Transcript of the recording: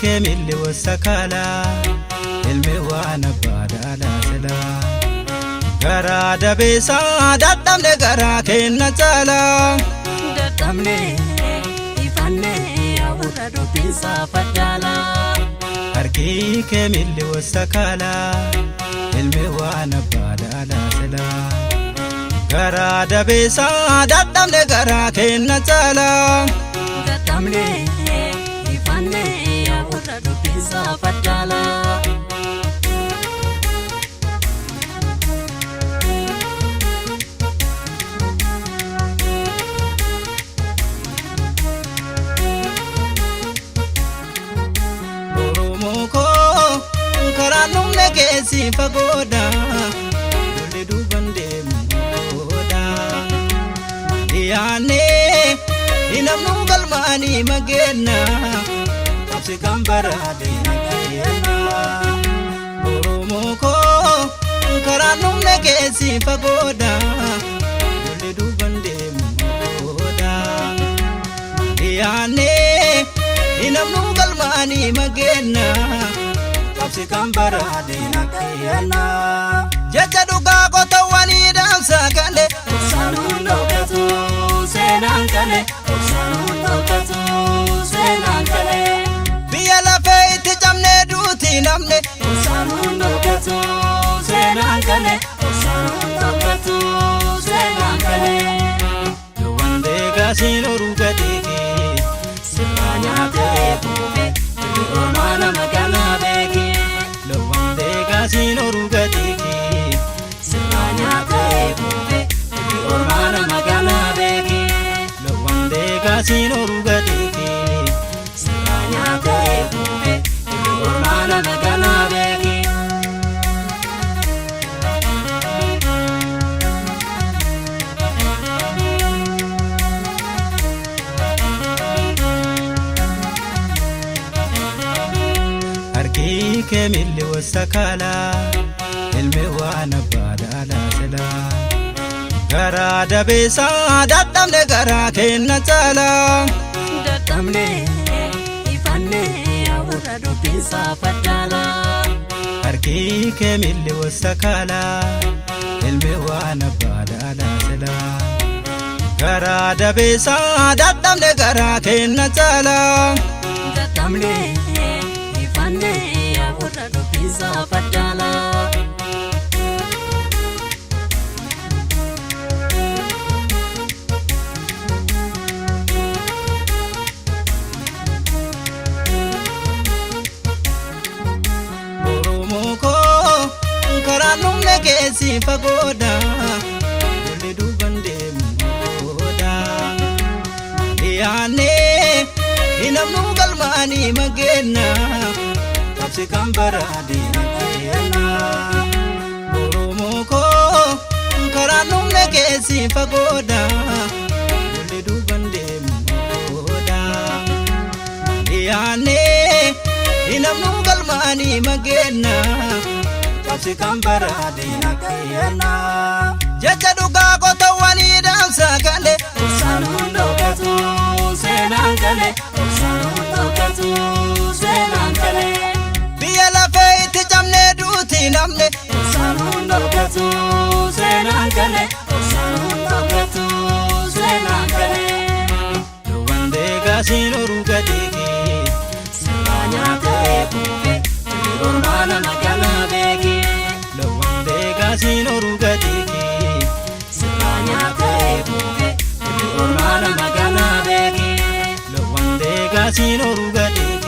كمل والسكالة الموانا بادالا سلا غرا دبيسا دتم لغرا كنا تلا دتم لي يفني أبورا دوبيسا فجالا أركي كمل والسكالة الموانا بادالا سلا غرا دبيسا دتم لغرا كنا تلا دتم لي يفني أبورا دوبيسا فجالا Kesi fagoda dole dubande moda diane inamnu galmani magena tapse gambara de nakena oromoko karanum ne kesi fagoda dole dubande moda diane inamnu galmani magena Tapsi kambara dina kiyana Jaja duga kota wani dansa kale Sanundo katu senankale Sanundo katu senankale Biya la feiti jamne duti namne Sanundo katu senankale Sanundo katu senankale Luwande gasino rugadiki Siranya tebuve Ormana magana beki Sino rugatiki Siranya tebuve Ormana magana beki Lawande sino rugatiki Siranya tebuve Ormana magana beki Arki kemil wasakala الموانا بادالا سلا غرا دبيسا دتم لغرا كنا تلا دتم لي يفني أبورا دوبيسا فجالا أركي كمل والسكالا الموانا بادالا سلا غرا دبيسا دتم لغرا كنا تلا دتم لي يفني أبورا دوبيسا فجالا Kesi fagoda dole dubande moda diane inamnu galmani magena tapse kambara dina kiyana oromoko karanum ne kesi fagoda dole dubande moda diane inamnu galmani magena Tapsi kambara dina kiyana Jaja duga kota wani dansa kale Sanundo katu senankale Sanundo katu senankale Biya la feiti jamne duti namne Sanundo katu senankale Sanundo katu senankale Luwande gasino rugatiki Siranya tebuve Ormana magana beki Sino rugatiki Siranya tebuve Ormana magana beki Lawande sino rugatiki